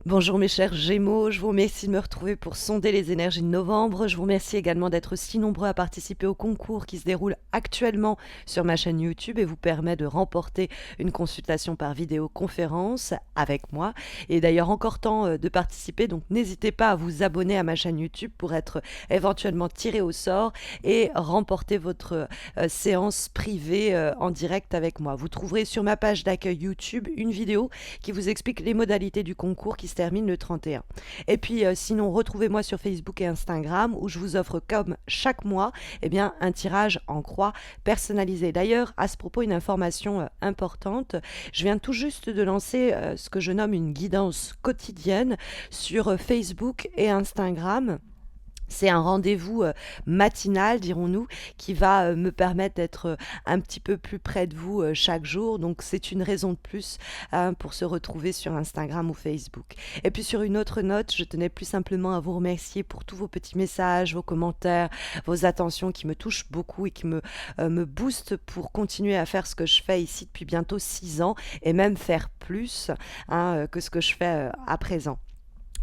Bonjour mes chers Gémeaux, je vous remercie de me retrouver pour sonder les énergies de novembre. Je vous remercie également d'être si nombreux à participer au concours qui se déroule actuellement sur ma chaîne YouTube et vous permet de remporter une consultation par vidéoconférence avec moi. Et d'ailleurs encore temps de participer, donc n'hésitez pas à vous abonner à ma chaîne YouTube pour être éventuellement tiré au sort et remporter votre séance privée en direct avec moi. Vous trouverez sur ma page d'accueil YouTube une vidéo qui vous explique les modalités du concours qui se termine le 31. Et puis sinon, retrouvez-moi sur Facebook et Instagram où je vous offre comme chaque mois un tirage en croix personnalisé. D'ailleurs, à ce propos, une information importante. Je viens tout juste de lancer ce que je nomme une guidance quotidienne sur Facebook et Instagram. C'est un rendez-vous matinal, dirons-nous, qui va me permettre d'être un petit peu plus près de vous chaque jour. Donc c'est une raison de plus pour se retrouver sur Instagram ou Facebook. Et puis sur une autre note, je tenais plus simplement à vous remercier pour tous vos petits messages, vos commentaires, vos attentions qui me touchent beaucoup et qui me boostent pour continuer à faire ce que je fais ici depuis bientôt 6 ans et même faire plus que ce que je fais à présent.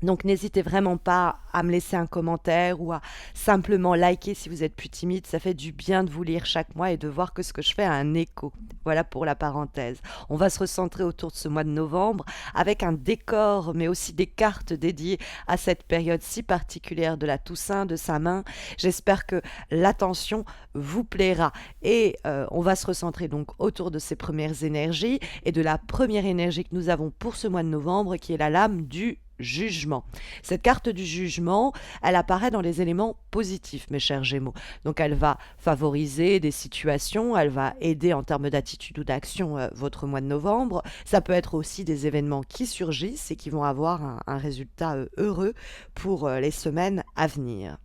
Donc n'hésitez vraiment pas à me laisser un commentaire ou à simplement liker si vous êtes plus timide. Ça fait du bien de vous lire chaque mois et de voir que ce que je fais a un écho. Voilà pour la parenthèse. On va se recentrer autour de ce mois de novembre avec un décor mais aussi des cartes dédiées à cette période si particulière de la Toussaint, de sa main. J'espère que l'attention vous plaira. Et on va se recentrer donc autour de ces premières énergies et de la première énergie que nous avons pour ce mois de novembre qui est la lame du jugement. Cette carte du jugement, elle apparaît dans les éléments positifs, mes chers Gémeaux. Donc elle va favoriser des situations, elle va aider en termes d'attitude ou d'action votre mois de novembre. Ça peut être aussi des événements qui surgissent et qui vont avoir un résultat heureux pour les semaines à venir.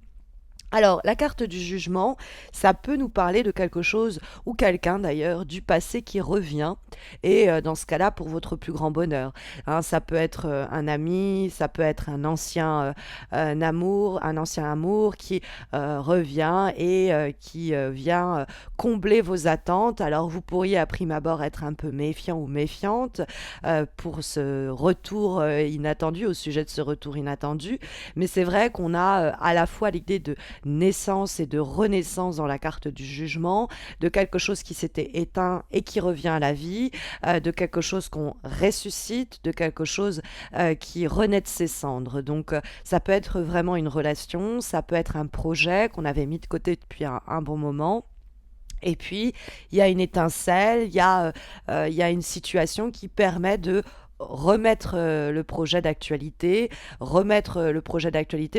Alors, la carte du jugement, ça peut nous parler de quelque chose, ou quelqu'un d'ailleurs, du passé qui revient, et dans ce cas-là, pour votre plus grand bonheur. Ça peut être un ami, ça peut être un ancien amour qui revient et qui vient combler vos attentes. Alors, vous pourriez à prime abord être un peu méfiant ou méfiante pour ce retour inattendu, au sujet de ce retour inattendu, mais c'est vrai qu'on a à la fois l'idée de naissance et de renaissance dans la carte du jugement, de quelque chose qui s'était éteint et qui revient à la vie, de quelque chose qu'on ressuscite, de quelque chose qui renaît de ses cendres. Donc ça peut être vraiment une relation, ça peut être un projet qu'on avait mis de côté depuis un bon moment. Et puis, il y a une étincelle, il y a une situation qui permet de remettre le projet d'actualité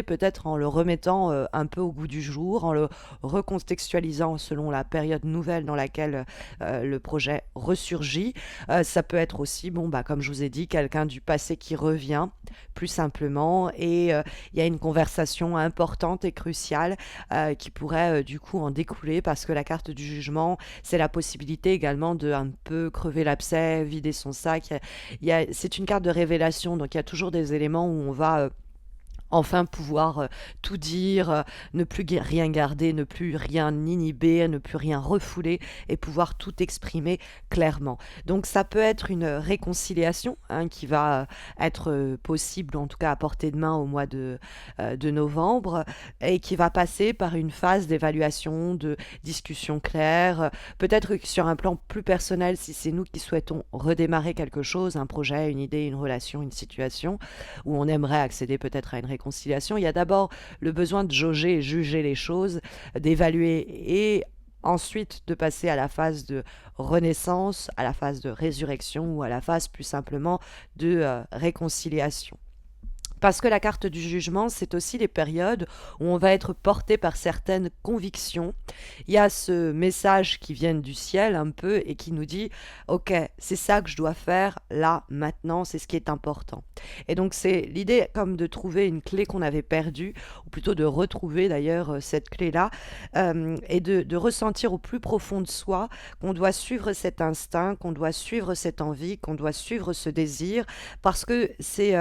peut-être en le remettant un peu au goût du jour, en le recontextualisant selon la période nouvelle dans laquelle le projet ressurgit. Ça peut être aussi, bon, bah, comme je vous ai dit, quelqu'un du passé qui revient, plus simplement, et il y a une conversation importante et cruciale qui pourrait du coup en découler, parce que la carte du jugement, c'est la possibilité également de un peu crever l'abcès, vider son sac. C'est une carte de révélation, donc il y a toujours des éléments où on va enfin pouvoir tout dire, ne plus rien garder, ne plus rien inhiber, ne plus rien refouler et pouvoir tout exprimer clairement. Donc ça peut être une réconciliation qui va être possible, en tout cas à portée de main au mois de novembre, et qui va passer par une phase d'évaluation, de discussion claire, peut-être sur un plan plus personnel si c'est nous qui souhaitons redémarrer quelque chose, un projet, une idée, une relation, une situation, où on aimerait accéder peut-être à une réconciliation. Il y a d'abord le besoin de jauger et juger les choses, d'évaluer et ensuite de passer à la phase de renaissance, à la phase de résurrection ou à la phase plus simplement de réconciliation. Parce que la carte du jugement, c'est aussi les périodes où on va être porté par certaines convictions. Il y a ce message qui vient du ciel un peu et qui nous dit « Ok, c'est ça que je dois faire là, maintenant, c'est ce qui est important ». Et donc c'est l'idée comme de trouver une clé qu'on avait perdue, ou plutôt de retrouver d'ailleurs cette clé-là, et de ressentir au plus profond de soi qu'on doit suivre cet instinct, qu'on doit suivre cette envie, qu'on doit suivre ce désir, parce que c'est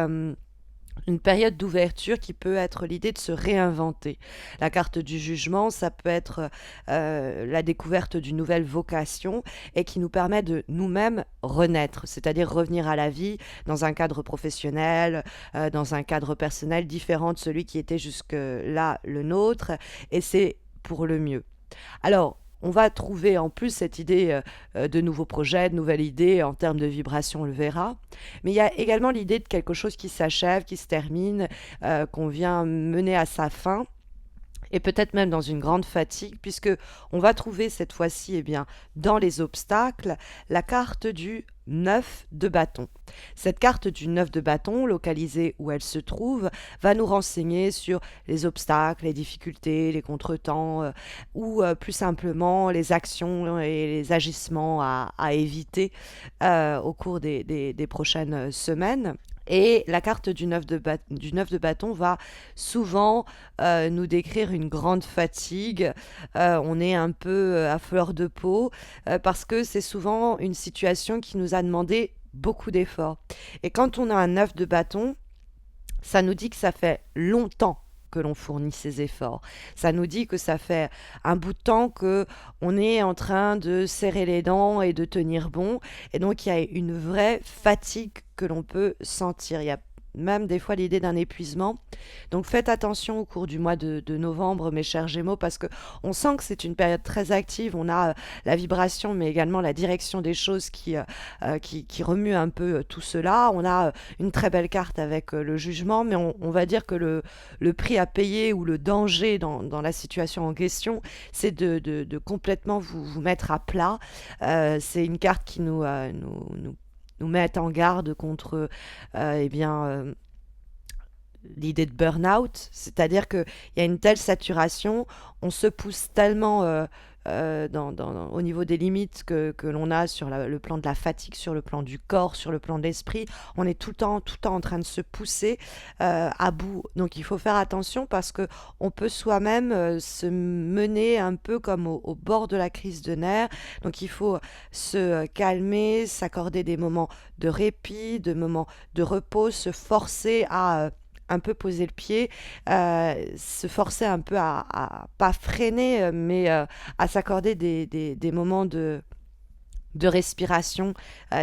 Une période d'ouverture qui peut être l'idée de se réinventer. La carte du jugement, ça peut être la découverte d'une nouvelle vocation et qui nous permet de nous-mêmes renaître, c'est-à-dire revenir à la vie dans un cadre professionnel, dans un cadre personnel différent de celui qui était jusque-là le nôtre, et c'est pour le mieux. Alors, on va trouver en plus cette idée de nouveaux projets, de nouvelles idées en termes de vibration, on le verra. Mais il y a également l'idée de quelque chose qui s'achève, qui se termine, qu'on vient mener à sa fin et peut-être même dans une grande fatigue, puisque on va trouver cette fois-ci, eh bien, dans les obstacles, la carte du 9 de bâton. Cette carte du 9 de bâton, localisée où elle se trouve, va nous renseigner sur les obstacles, les difficultés, les contretemps, ou plus simplement les actions et les agissements à éviter au cours des prochaines semaines. Et la carte du 9 de bâton va souvent nous décrire une grande fatigue. On est un peu à fleur de peau parce que c'est souvent une situation qui nous a demandé beaucoup d'efforts. Et quand on a un 9 de bâton, ça nous dit que ça fait longtemps que l'on fournit ces efforts. Ça nous dit que ça fait un bout de temps que on est en train de serrer les dents et de tenir bon. Et donc, il y a une vraie fatigue que l'on peut sentir. Il y a même des fois l'idée d'un épuisement. Donc faites attention au cours du mois de novembre, mes chers Gémeaux, parce que on sent que c'est une période très active. On a la vibration, mais également la direction des choses qui remue un peu tout cela. On a une très belle carte avec le jugement, mais on va dire que le prix à payer ou le danger dans la situation en question, c'est de complètement vous mettre à plat. C'est une carte qui nous met en garde contre eh bien, l'idée de burn-out, c'est-à-dire qu'il y a une telle saturation, on se pousse tellement au niveau des limites que l'on a sur le plan de la fatigue, sur le plan du corps, sur le plan de l'esprit. On est tout le temps en train de se pousser à bout. Donc il faut faire attention parce que on peut soi-même se mener un peu comme au bord de la crise de nerfs. Donc il faut se calmer, s'accorder des moments de répit, de moments de repos, se forcer à un peu poser le pied, se forcer un peu à pas freiner, mais à s'accorder des moments de respiration,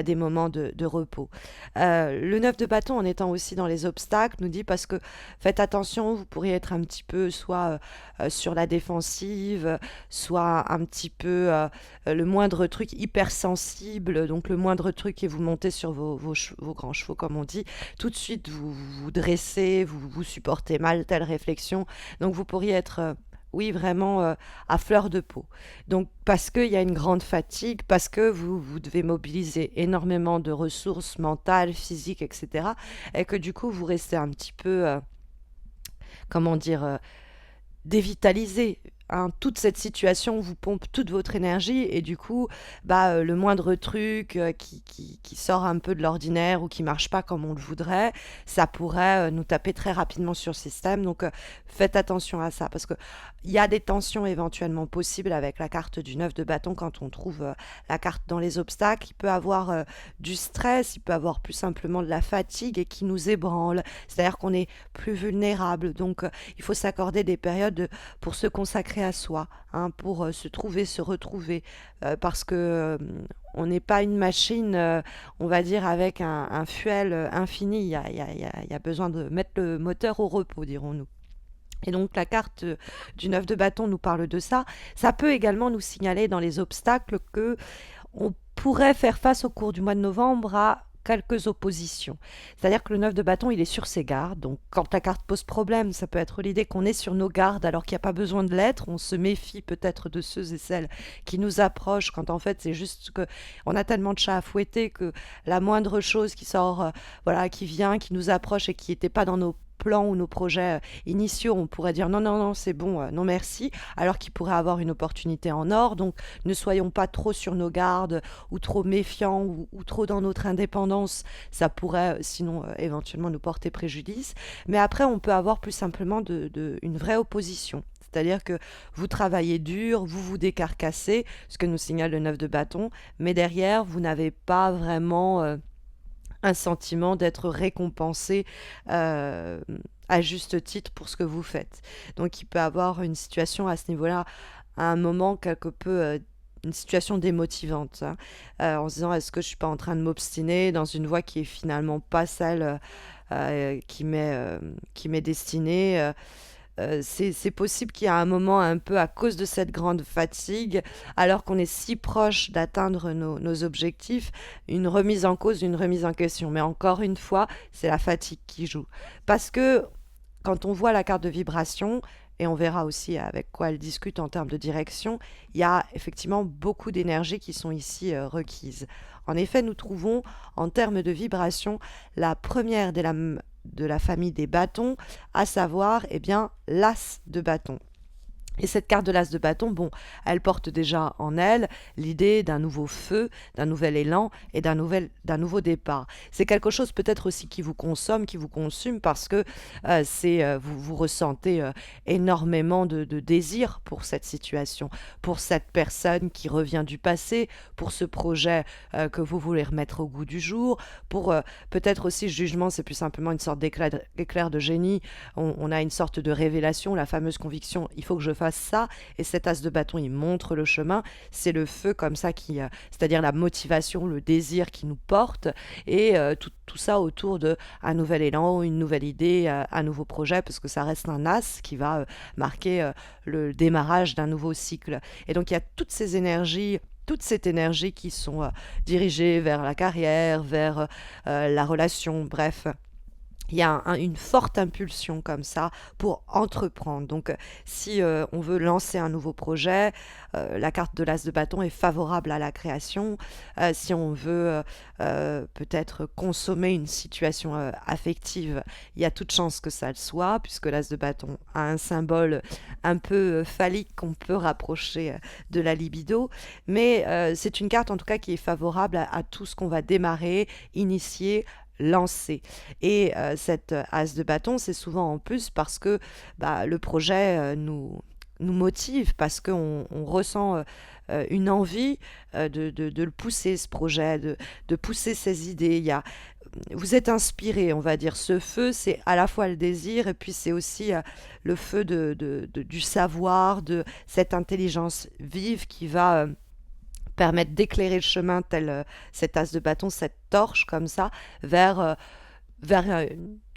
des moments de repos. Le 9 de bâton, en étant aussi dans les obstacles, nous dit parce que faites attention, vous pourriez être un petit peu soit sur la défensive, soit un petit peu le moindre truc hypersensible, donc le moindre truc qui vous montez sur vos grands chevaux, comme on dit, tout de suite vous vous dressez, vous supportez mal telle réflexion, donc vous pourriez être oui, vraiment à fleur de peau. Donc, parce qu'il y a une grande fatigue, parce que vous devez mobiliser énormément de ressources mentales, physiques, etc. Et que du coup, vous restez un petit peu, comment dire, dévitalisé. Hein. Toute cette situation vous pompe toute votre énergie et du coup, le moindre truc qui sort un peu de l'ordinaire ou qui marche pas comme on le voudrait, ça pourrait nous taper très rapidement sur le système. Donc faites attention à ça parce que il y a des tensions éventuellement possibles avec la carte du 9 de bâton quand on trouve la carte dans les obstacles. Il peut avoir du stress, il peut avoir plus simplement de la fatigue et qui nous ébranle. C'est-à-dire qu'on est plus vulnérable. Donc il faut s'accorder des périodes pour se consacrer à soi, hein, pour se trouver, se retrouver, parce que on n'est pas une machine, on va dire, avec un fuel infini. Il y a besoin de mettre le moteur au repos, dirons-nous. Et donc la carte du 9 de bâton nous parle de ça. Ça peut également nous signaler dans les obstacles que on pourrait faire face au cours du mois de novembre à quelques oppositions. C'est-à-dire que le 9 de bâton, il est sur ses gardes. Donc quand la carte pose problème, ça peut être l'idée qu'on est sur nos gardes alors qu'il n'y a pas besoin de l'être. On se méfie peut-être de ceux et celles qui nous approchent quand en fait c'est juste que on a tellement de chats à fouetter que la moindre chose qui sort, voilà, qui vient, qui nous approche et qui n'était pas dans nos plans ou nos projets initiaux, on pourrait dire non, non, non, c'est bon, non merci, alors qu'il pourrait avoir une opportunité en or. Donc ne soyons pas trop sur nos gardes ou trop méfiants ou trop dans notre indépendance. Ça pourrait sinon éventuellement nous porter préjudice. Mais après, on peut avoir plus simplement une vraie opposition. C'est-à-dire que vous travaillez dur, vous vous décarcassez, ce que nous signale le 9 de bâton, mais derrière, vous n'avez pas vraiment un sentiment d'être récompensé euh, à juste titre pour ce que vous faites. Donc il peut avoir une situation à ce niveau-là, à un moment quelque peu une situation démotivante, hein, en se disant est-ce que je suis pas en train de m'obstiner dans une voie qui est finalement pas celle qui m'est destinée. C'est possible qu'il y a un moment un peu à cause de cette grande fatigue, alors qu'on est si proche d'atteindre nos objectifs, une remise en cause, une remise en question. Mais encore une fois, c'est la fatigue qui joue. Parce que quand on voit la carte de vibration, et on verra aussi avec quoi elle discute en termes de direction, il y a effectivement beaucoup d'énergie qui sont ici requises. En effet, nous trouvons en termes de vibration la première de la famille des bâtons, à savoir eh bien l'as de bâton. Et cette carte de l'as de bâton, bon, elle porte déjà en elle l'idée d'un nouveau feu, d'un nouvel élan et d'un nouveau départ. C'est quelque chose peut-être aussi qui vous consomme, qui vous consume parce que vous ressentez énormément de désir pour cette situation, pour cette personne qui revient du passé, pour ce projet que vous voulez remettre au goût du jour, pour peut-être aussi le jugement, c'est plus simplement une sorte d'éclair de génie. On a une sorte de révélation, la fameuse conviction, il faut que je fasse ça, et cet as de bâton il montre le chemin, c'est le feu comme ça c'est-à-dire la motivation, le désir qui nous porte, et tout ça autour de un nouvel élan, une nouvelle idée, un nouveau projet, parce que ça reste un as qui va marquer le démarrage d'un nouveau cycle. Et donc il y a toute cette énergie qui sont dirigées vers la carrière, vers la relation, bref, il y a une forte impulsion comme ça pour entreprendre. Donc, si on veut lancer un nouveau projet, la carte de l'as de bâton est favorable à la création. Si on veut peut-être consommer une situation affective, il y a toute chance que ça le soit, puisque l'as de bâton a un symbole un peu phallique qu'on peut rapprocher de la libido. Mais c'est une carte en tout cas qui est favorable à tout ce qu'on va démarrer, initier, lancer. Et cette as de bâton, c'est souvent en plus parce que le projet nous motive, parce qu'on ressent une envie de le pousser, ce projet, de pousser ses idées. Vous êtes inspiré, on va dire. Ce feu, c'est à la fois le désir et puis c'est aussi le feu du savoir, de cette intelligence vive qui va permettre d'éclairer le chemin tel cet as de bâton, cette torche comme ça, vers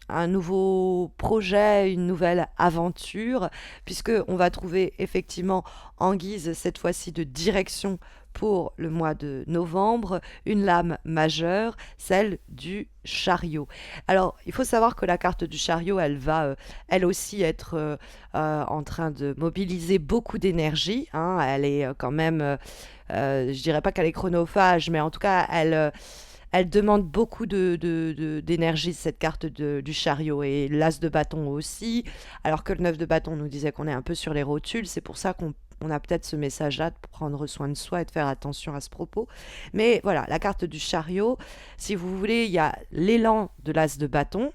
un nouveau projet, une nouvelle aventure, puisque on va trouver effectivement en guise cette fois-ci de direction pour le mois de novembre, une lame majeure, celle du chariot. Alors, il faut savoir que la carte du chariot, elle va elle aussi être en train de mobiliser beaucoup d'énergie, hein. Elle est quand même, je dirais pas qu'elle est chronophage, mais en tout cas, elle demande beaucoup d'énergie, cette carte du chariot, et l'as de bâton aussi, alors que le 9 de bâton nous disait qu'on est un peu sur les rotules. C'est pour ça qu'on a peut-être ce message-là de prendre soin de soi et de faire attention à ce propos. Mais voilà, la carte du chariot, si vous voulez, il y a l'élan de l'as de bâton.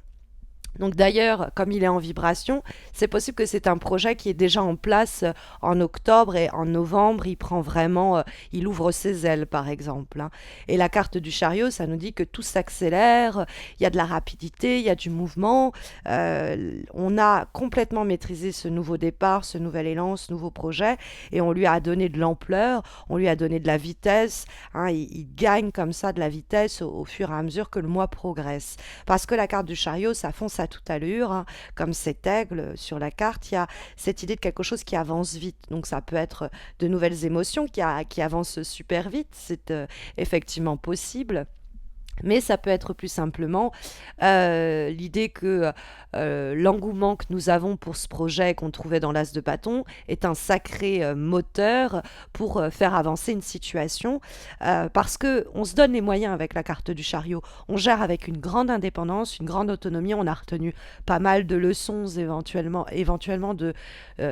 Donc d'ailleurs, comme il est en vibration, c'est possible que c'est un projet qui est déjà en place en octobre, et en novembre, il prend vraiment, il ouvre ses ailes par exemple, hein. Et la carte du chariot, ça nous dit que tout s'accélère, il y a de la rapidité, il y a du mouvement, on a complètement maîtrisé ce nouveau départ, ce nouvel élan, ce nouveau projet, et on lui a donné de l'ampleur, on lui a donné de la vitesse, hein. Il gagne comme ça de la vitesse au fur et à mesure que le mois progresse. Parce que la carte du chariot, ça fonce à toute allure, hein, comme cet aigle sur la carte, il y a cette idée de quelque chose qui avance vite. Donc ça peut être de nouvelles émotions qui avancent super vite, c'est effectivement possible. Mais ça peut être plus simplement l'idée que l'engouement que nous avons pour ce projet qu'on trouvait dans l'as de bâton est un sacré moteur pour faire avancer une situation, parce que on se donne les moyens avec la carte du chariot. On gère avec une grande indépendance, une grande autonomie. On a retenu pas mal de leçons éventuellement de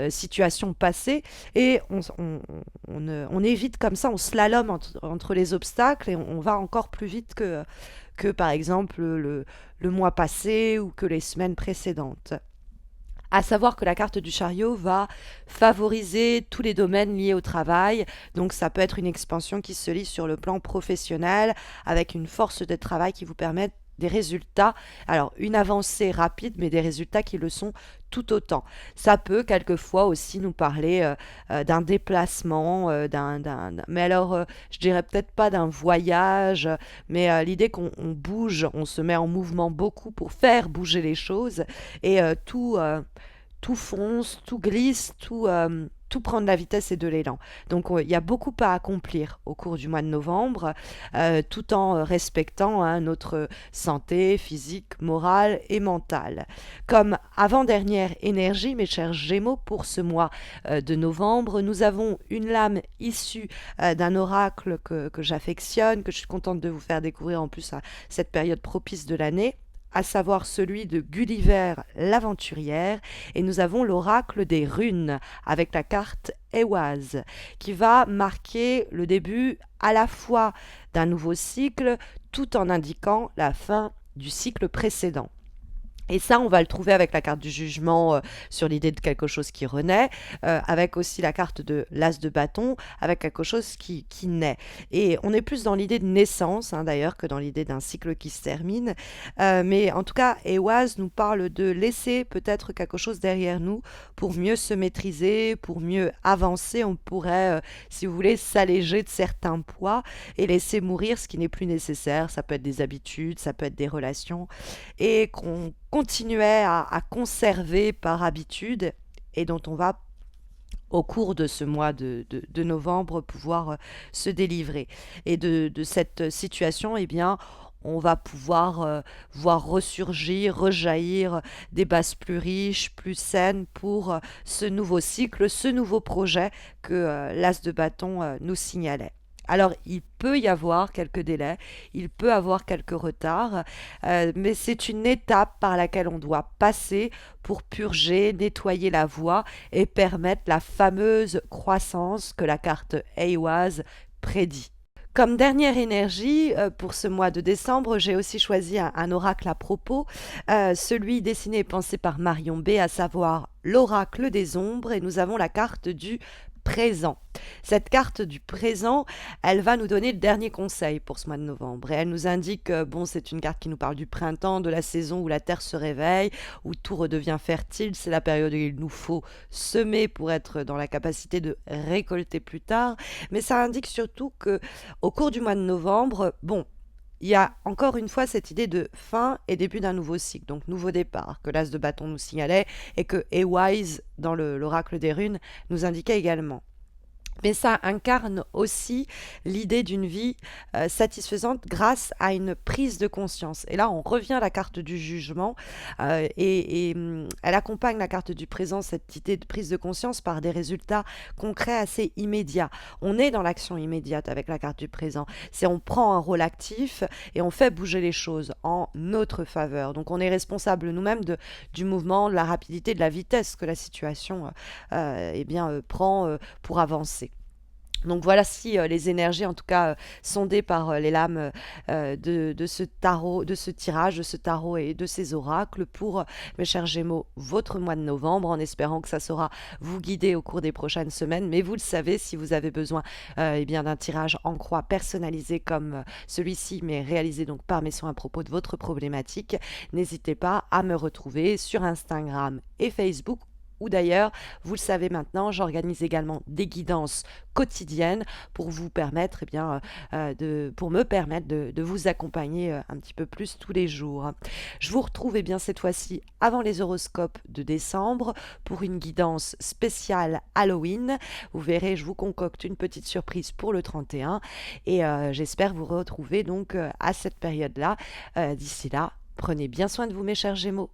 situations passées, et on évite comme ça, on slalome entre les obstacles, et on va encore plus vite que par exemple le mois passé ou que les semaines précédentes. À savoir que la carte du chariot va favoriser tous les domaines liés au travail. Donc ça peut être une expansion qui se lit sur le plan professionnel, avec une force de travail qui vous permet des résultats, alors une avancée rapide, mais des résultats qui le sont tout autant. Ça peut quelquefois aussi nous parler d'un déplacement, mais alors je dirais peut-être pas d'un voyage, mais l'idée qu'on bouge, on se met en mouvement beaucoup pour faire bouger les choses et tout fonce, tout glisse, tout prend de la vitesse et de l'élan. Donc il y a beaucoup à accomplir au cours du mois de novembre, tout en respectant notre santé physique, morale et mentale. Comme avant-dernière énergie, mes chers Gémeaux, pour ce mois de novembre, nous avons une lame issue d'un oracle que j'affectionne, que je suis contente de vous faire découvrir en plus à cette période propice de l'année, à savoir celui de Gulliver l'aventurière, et nous avons l'oracle des runes avec la carte Ehwaz, qui va marquer le début à la fois d'un nouveau cycle, tout en indiquant la fin du cycle précédent. Et ça, on va le trouver avec la carte du jugement sur l'idée de quelque chose qui renaît, avec aussi la carte de l'as de bâton, avec quelque chose qui naît. Et on est plus dans l'idée de naissance, d'ailleurs, que dans l'idée d'un cycle qui se termine. Mais en tout cas, Ehwaz nous parle de laisser peut-être quelque chose derrière nous pour mieux se maîtriser, pour mieux avancer. On pourrait, si vous voulez, s'alléger de certains poids et laisser mourir ce qui n'est plus nécessaire. Ça peut être des habitudes, ça peut être des relations. Et qu'on continuait à conserver par habitude et dont on va au cours de ce mois de novembre pouvoir se délivrer. Et de cette situation, eh bien, on va pouvoir voir ressurgir, rejaillir des bases plus riches, plus saines pour ce nouveau cycle, ce nouveau projet que l'As de bâton nous signalait. Alors, il peut y avoir quelques délais, il peut y avoir quelques retards, mais c'est une étape par laquelle on doit passer pour purger, nettoyer la voie et permettre la fameuse croissance que la carte Ehwaz prédit. Comme dernière énergie, pour ce mois de décembre, j'ai aussi choisi un oracle à propos, celui dessiné et pensé par Marion B, à savoir l'oracle des ombres, et nous avons la carte du présent. Cette carte du présent, elle va nous donner le dernier conseil pour ce mois de novembre. Et elle nous indique, bon, c'est une carte qui nous parle du printemps, de la saison où la terre se réveille, où tout redevient fertile. C'est la période où il nous faut semer pour être dans la capacité de récolter plus tard. Mais ça indique surtout que au cours du mois de novembre, bon, il y a encore une fois cette idée de fin et début d'un nouveau cycle, donc nouveau départ, que l'As de bâton nous signalait et que Ehwaz, dans l'oracle des runes, nous indiquait également. Mais ça incarne aussi l'idée d'une vie satisfaisante grâce à une prise de conscience. Et là, on revient à la carte du jugement elle accompagne la carte du présent, cette idée de prise de conscience, par des résultats concrets assez immédiats. On est dans l'action immédiate avec la carte du présent. C'est on prend un rôle actif et on fait bouger les choses en notre faveur. Donc on est responsable nous-mêmes du mouvement, de la rapidité, de la vitesse que la situation prend pour avancer. Donc voilà si les énergies, en tout cas sondées par les lames de ce tarot, de ce tirage, de ce tarot et de ces oracles pour, mes chers Gémeaux, votre mois de novembre, en espérant que ça saura vous guider au cours des prochaines semaines. Mais vous le savez, si vous avez besoin d'un tirage en croix personnalisé comme celui-ci, mais réalisé donc par mes soins à propos de votre problématique, n'hésitez pas à me retrouver sur Instagram et Facebook, ou d'ailleurs, vous le savez maintenant, j'organise également des guidances quotidiennes pour vous permettre, pour me permettre de vous accompagner un petit peu plus tous les jours. Je vous retrouve cette fois-ci avant les horoscopes de décembre pour une guidance spéciale Halloween. Vous verrez, je vous concocte une petite surprise pour le 31 et j'espère vous retrouver donc à cette période-là. D'ici là, prenez bien soin de vous, mes chers Gémeaux.